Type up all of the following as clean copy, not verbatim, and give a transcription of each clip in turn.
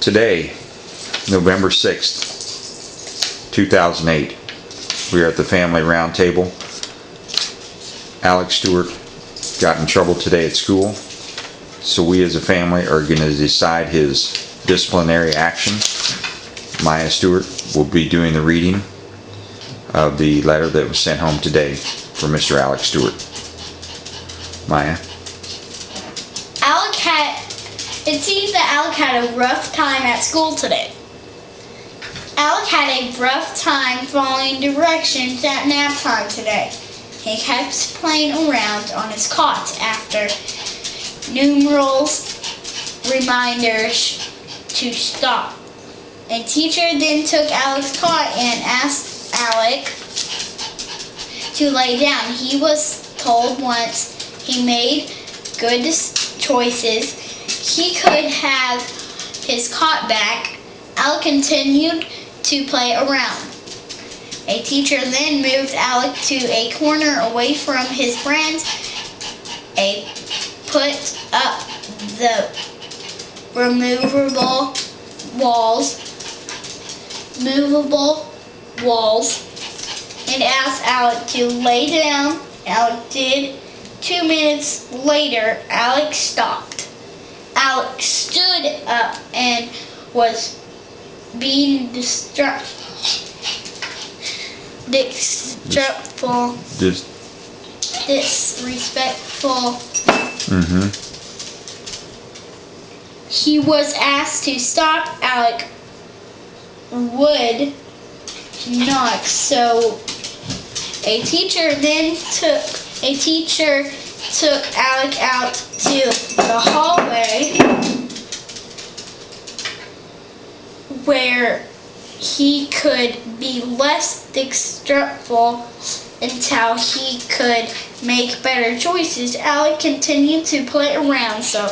Today, November 6th, 2008, we are at the family round table. Alec Stewart got in trouble today at school, so we as a family are going to decide his disciplinary action. Maya Stewart will be doing the reading of the letter that was sent home today for Mr. Alec Stewart. Maya? It seems that Alec had a rough time at school today. Alec had a rough time following directions at nap time today. He kept playing around on his cot after numerous reminders to stop. A teacher then took Alec's cot and asked Alec to lay down. He was told once he made good choices, he could have his cot back. Alec continued to play around. A teacher then moved Alec to a corner away from his friends. Put up the movable walls and asked Alec to lay down. Alec did. 2 minutes later, Alec stopped. Alec stood up and was being disrespectful. He was asked to stop. Alec would not. So a teacher took Alec out to the hallway where he could be less disrespectful until he could make better choices. Alec continued to play around, so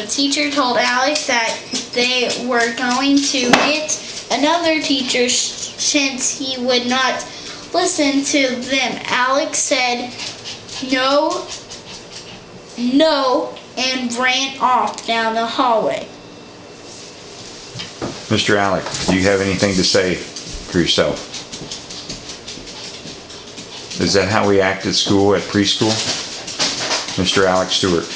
the teacher told Alec that they were going to get another teacher since he would not listen to them. Alec said no, and ran off down the hallway. Mr. Alec, do you have anything to say for yourself? Is that how we act at school, at preschool? Mr. Alec Stewart,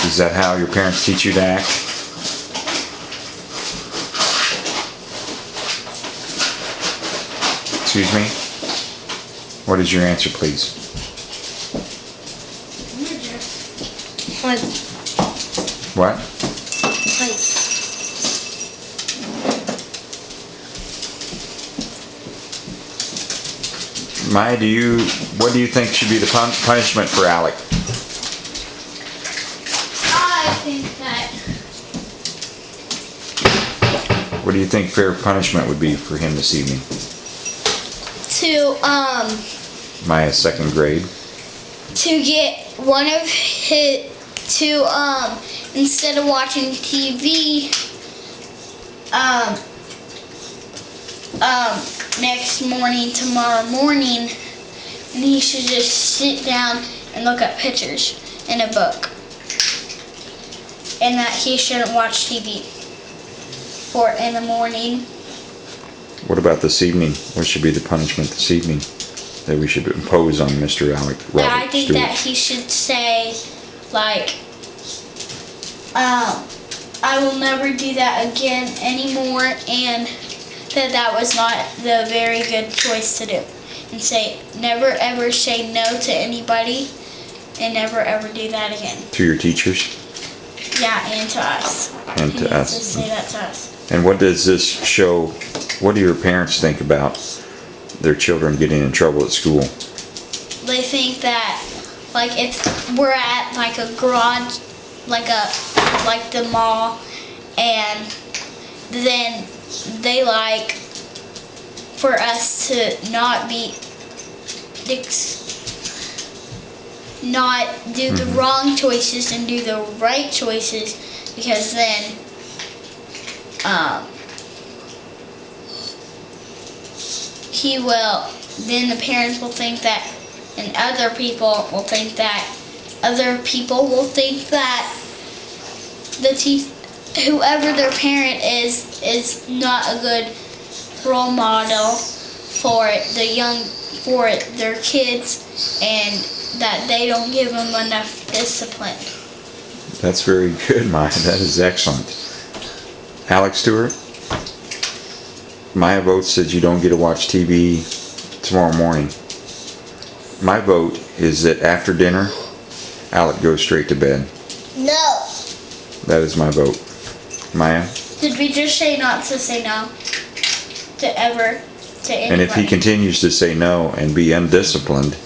is that how your parents teach you to act? Excuse me? What is your answer, please? What? Maya, what do you think should be the punishment for Alec? I think that... What do you think fair punishment would be for him this evening? Maya's second grade. To get one of his... instead of watching TV, tomorrow morning, and he should just sit down and look at pictures in a book. And that he shouldn't watch TV in the morning. What about this evening? What should be the punishment this evening that we should impose on Mr. Alec Robert I think Stewart? that he should say, I will never do that again anymore, and that was not the very good choice to do. And say, never ever say no to anybody, and never ever do that again. To your teachers? Yeah, and to us. And to us. To say that to us. And what does this show, what do your parents think about their children getting in trouble at school? They think that, if we're at a garage, like the mall, and then they for us to not do the wrong choices and do the right choices, because then the parents will think that, and other people will think that whoever their parent is not a good role model for their kids, and that they don't give them enough discipline. That's very good, Maya. That is excellent. Alex Stewart, my vote says you don't get to watch TV tomorrow morning. My vote is that after dinner, Alec goes straight to bed. No. That is my vote. Maya? Did we just say not to say no to anybody? And if he continues to say no and be undisciplined,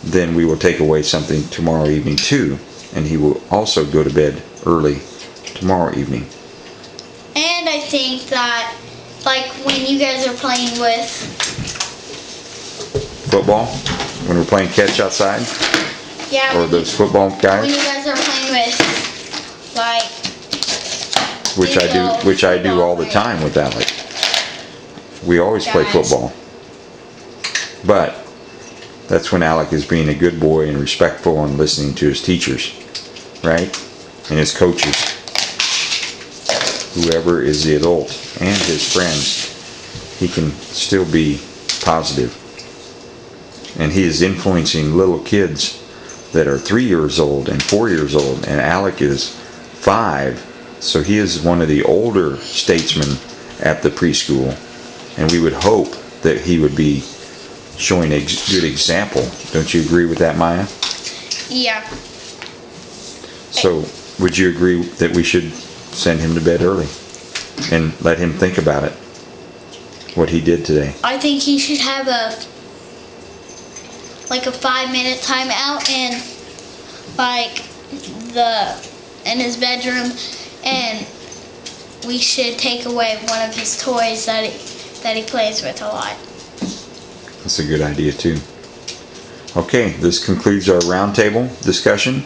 then we will take away something tomorrow evening too. And he will also go to bed early tomorrow evening. And I think that, like, when you guys are playing with Football? When we're playing catch outside? yeah, Or those football when guys? you guys are playing with, like, Which I do all the time with Alec. We always play Guys. football. But that's when Alec is being a good boy and respectful and listening to his teachers, right? And his coaches. Whoever is the adult and his friends, he can still be positive. And he is influencing little kids that are 3 years old and 4 years old, and Alec is 5, so he is one of the older statesmen at the preschool, and we would hope that he would be showing a good example. Don't you agree with that, Maya? yeah. So would you agree that we should send him to bed early and let him think about it, what he did today? I think he should have a 5-minute timeout in his bedroom, and we should take away one of his toys that he plays with a lot. That's a good idea too. Okay, this concludes our roundtable discussion.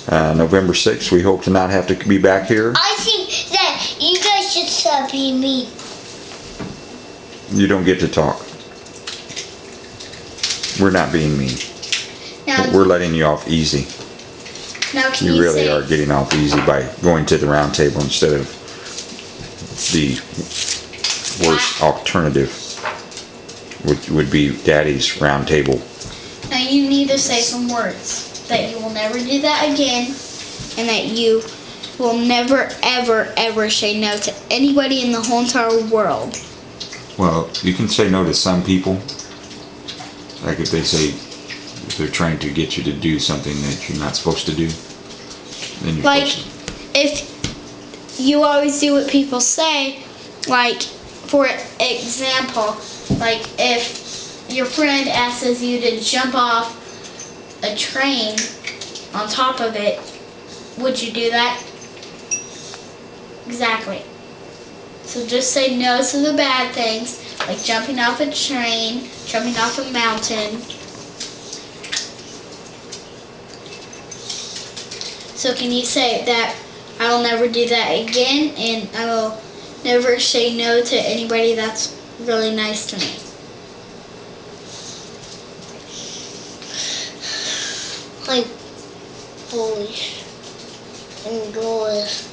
November 6th, we hope to not have to be back here. I think that you guys should stop being mean. You don't get to talk. We're not being mean. Now, We're letting you off easy. now can You you really say, are getting off easy by going to the round table instead of the worst alternative, which would be Daddy's round table. now you need to say some words that you will never do that again, and that you will never, ever, ever say no to anybody in the whole entire world. Well, you can say no to some people. Like if they're trying to get you to do something that you're not supposed to do, then you're Like, supposed to. if you always do what people say, like, for example, like if your friend asks you to jump off a train on top of it, would you do that? Exactly. So just say no to the bad things, like jumping off a train, jumping off a mountain. So can you say that I will never do that again, and I will never say no to anybody that's really nice to me? Like boys and girls.